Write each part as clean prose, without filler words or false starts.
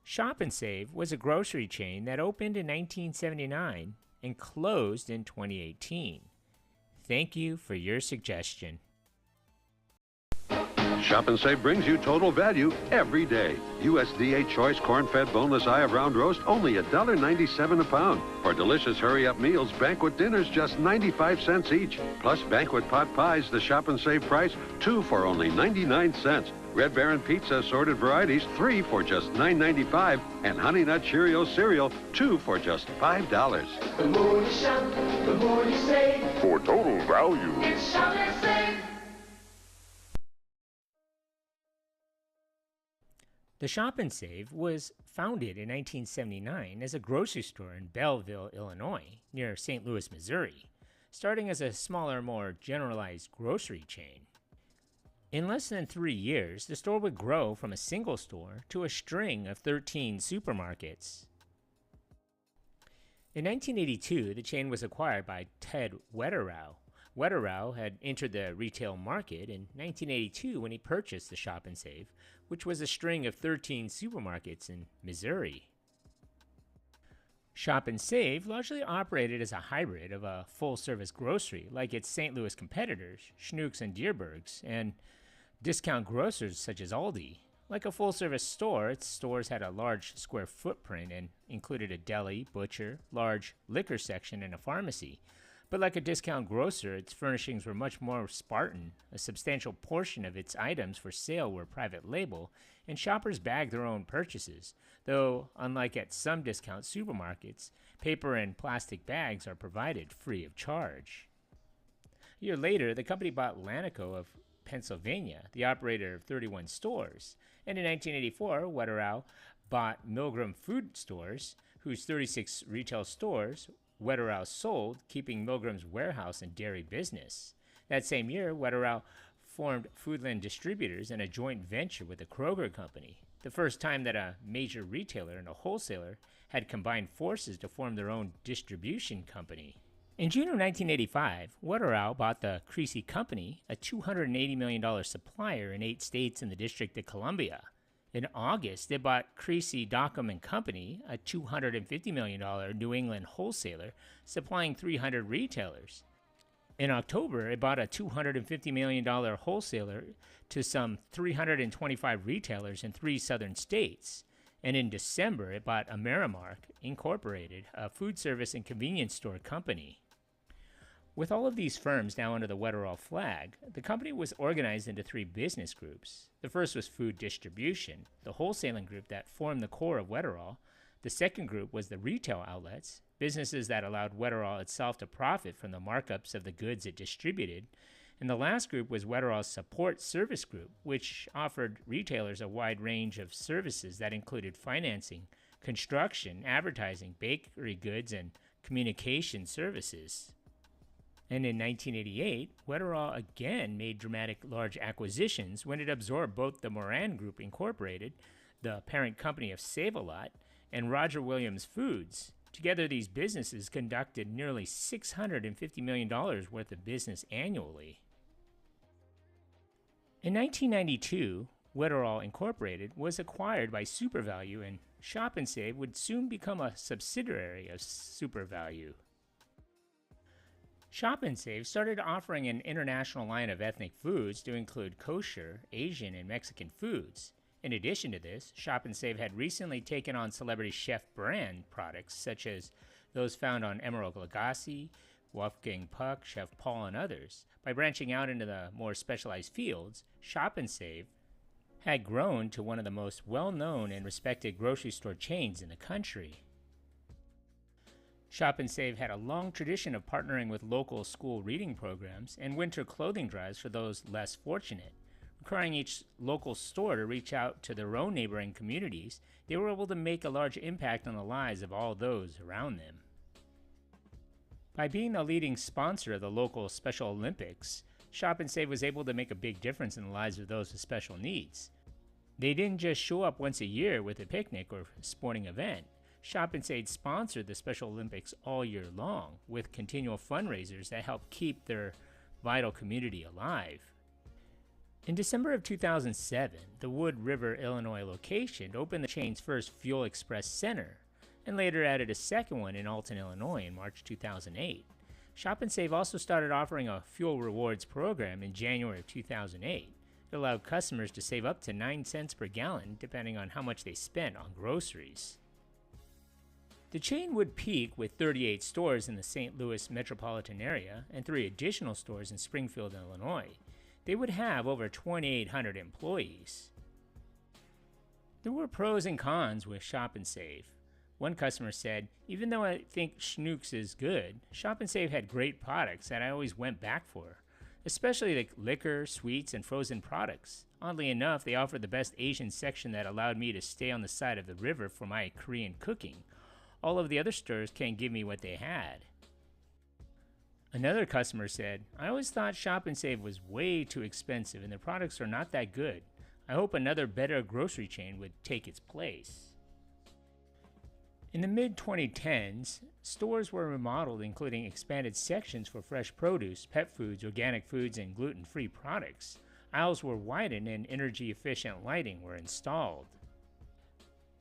Shop and Save was a grocery chain that opened in 1979 and closed in 2018. Thank you for your suggestion. Shop and Save brings you total value every day. USDA Choice Corn-Fed Boneless Eye of Round Roast, only $1.97 a pound. For delicious hurry-up meals, banquet dinners, just 95 cents each. Plus banquet pot pies, the Shop and Save price, 2 for only 99 cents. Red Baron Pizza assorted varieties, 3 for just $9.95. And Honey Nut Cheerios cereal, 2 for just $5. The more you shop, the more you save. For total value. It's Shop and Save. The Shop and Save was founded in 1979 as a grocery store in Belleville, Illinois, near St. Louis, Missouri, starting as a smaller, more generalized grocery chain. In less than 3 years, the store would grow from a single store to a string of 13 supermarkets. In 1982, the chain was acquired by Ted Wetterau. Wetterau had entered the retail market in 1982 when he purchased the Shop and Save, which was a string of 13 supermarkets in Missouri. Shop and Save largely operated as a hybrid of a full-service grocery like its St. Louis competitors, Schnucks and Dierbergs, and discount grocers such as Aldi. Like a full-service store, its stores had a large square footprint and included a deli, butcher, large liquor section, and a pharmacy. But like a discount grocer, its furnishings were much more Spartan. A substantial portion of its items for sale were private label, and shoppers bagged their own purchases, though, unlike at some discount supermarkets, paper and plastic bags are provided free of charge. A year later, the company bought Lanico of Pennsylvania, the operator of 31 stores, and in 1984, Wetterau bought Milgram Food Stores, whose 36 retail stores Wetterau sold, keeping Milgram's warehouse and dairy business. That same year, Wetterau formed Foodland Distributors in a joint venture with the Kroger Company, the first time that a major retailer and a wholesaler had combined forces to form their own distribution company. In June of 1985, Wetterau bought the Creasy Company, a $280 million supplier in 8 states in the District of Columbia. In August, they bought Creasy Dockham and Company, a $250 million New England wholesaler supplying 300 retailers. In October, it bought a $250 million wholesaler to some 325 retailers in 3 southern states. And in December, it bought Amerimark Incorporated, a food service and convenience store company. With all of these firms now under the Wetterau flag, the company was organized into 3 business groups. The first was food distribution, the wholesaling group that formed the core of Wetterau. The second group was the retail outlets, businesses that allowed Wetterau itself to profit from the markups of the goods it distributed. And the last group was Wetterau's support service group, which offered retailers a wide range of services that included financing, construction, advertising, bakery goods, and communication services. And in 1988, Wetterau again made dramatic large acquisitions when it absorbed both the Moran Group Incorporated, the parent company of Save-A-Lot, and Roger Williams Foods. Together, these businesses conducted nearly $650 million worth of business annually. In 1992, Wetterau Incorporated was acquired by Supervalu, and Shop and Save would soon become a subsidiary of Supervalu. Shop and Save started offering an international line of ethnic foods to include kosher, Asian, and Mexican foods. In addition to this, Shop and Save had recently taken on celebrity chef brand products such as those found on Emeril Lagasse, Wolfgang Puck, Chef Paul, and others. By branching out into the more specialized fields, Shop and Save had grown to one of the most well-known and respected grocery store chains in the country. Shop and Save had a long tradition of partnering with local school reading programs and winter clothing drives for those less fortunate. Requiring each local store to reach out to their own neighboring communities, they were able to make a large impact on the lives of all those around them. By being the leading sponsor of the local Special Olympics, Shop and Save was able to make a big difference in the lives of those with special needs. They didn't just show up once a year with a picnic or sporting event. Shop and Save sponsored the Special Olympics all year long, with continual fundraisers that help keep their vital community alive. In December of 2007, the Wood River, Illinois location opened the chain's first Fuel Express Center, and later added a second one in Alton, Illinois in March 2008. Shop and Save also started offering a fuel rewards program in January of 2008. It allowed customers to save up to 9 cents per gallon depending on how much they spent on groceries. The chain would peak with 38 stores in the St. Louis metropolitan area and 3 additional stores in Springfield, Illinois. They would have over 2,800 employees. There were pros and cons with Shop and Save. One customer said, "Even though I think Schnucks is good, Shop and Save had great products that I always went back for, especially like liquor, sweets, and frozen products. Oddly enough, they offered the best Asian section that allowed me to stay on the side of the river for my Korean cooking. All of the other stores can't give me what they had." Another customer said, "I always thought Shop and Save was way too expensive and their products are not that good. I hope another better grocery chain would take its place." In the mid-2010s, stores were remodeled, including expanded sections for fresh produce, pet foods, organic foods, and gluten-free products. Aisles were widened and energy-efficient lighting were installed.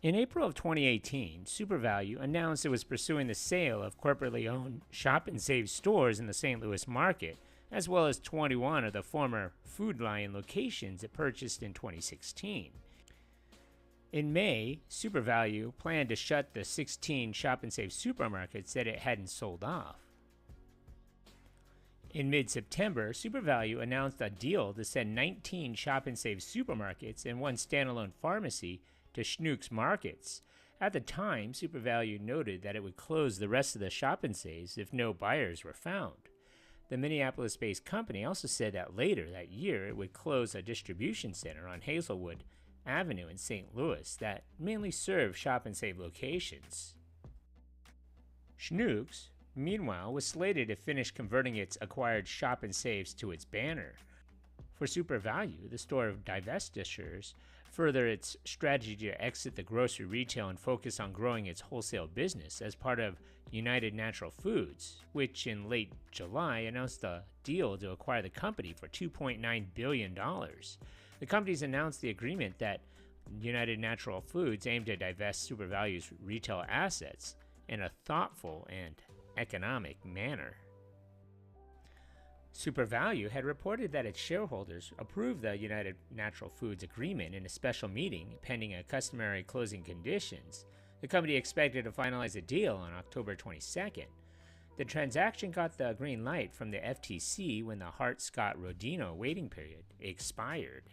In April of 2018, Supervalu announced it was pursuing the sale of corporately owned Shop and Save stores in the St. Louis market, as well as 21 of the former Food Lion locations it purchased in 2016. In May, Supervalu planned to shut the 16 Shop and Save supermarkets that it hadn't sold off. In mid-September, Supervalu announced a deal to send 19 Shop and Save supermarkets and 1 standalone pharmacy to Schnucks markets. At the time, Supervalu noted that it would close the rest of the Shop and Saves if no buyers were found. The Minneapolis-based company also said that later that year it would close a distribution center on Hazelwood Avenue in St. Louis that mainly served Shop and Save locations. Schnucks, meanwhile, was slated to finish converting its acquired Shop and Saves to its banner. For Supervalu, the store of divestitures, further its strategy to exit the grocery retail and focus on growing its wholesale business as part of United Natural Foods, which in late July announced a deal to acquire the company for $2.9 billion. The companies announced the agreement that United Natural Foods aimed to divest Supervalu's retail assets in a thoughtful and economic manner. Supervalu had reported that its shareholders approved the United Natural Foods agreement in a special meeting pending a customary closing conditions. The company expected to finalize the deal on October 22nd. The transaction got the green light from the FTC when the Hart-Scott-Rodino waiting period expired.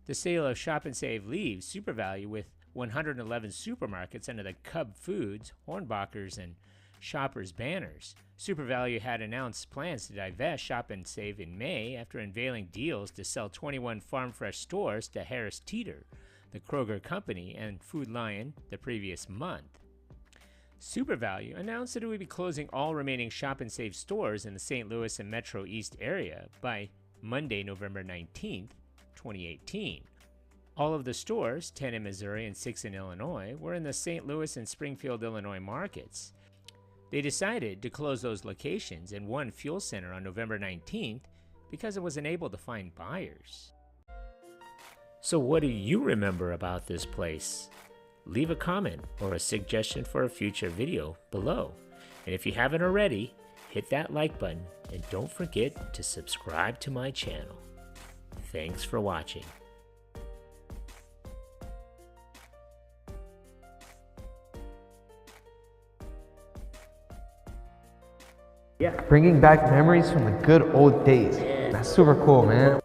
The sale of Shop and Save leaves Supervalu with 111 supermarkets under the Cub Foods, Hornbachers, and Shoppers banners. Supervalu had announced plans to divest Shop and Save in May after unveiling deals to sell 21 Farm Fresh stores to Harris Teeter, the Kroger company, and Food Lion the previous month. Supervalu announced that it would be closing all remaining Shop and Save stores in the St. Louis and Metro East area by Monday, November 19th, 2018. All of the stores, 10 in Missouri and 6 in Illinois, were in the St. Louis and Springfield, Illinois markets. They decided to close those locations in one fuel center on November 19th because it was unable to find buyers. So what do you remember about this place? Leave a comment or a suggestion for a future video below. And if you haven't already, hit that like button and don't forget to subscribe to my channel. Thanks for watching. Bringing back memories from the good old days. That's super cool, man.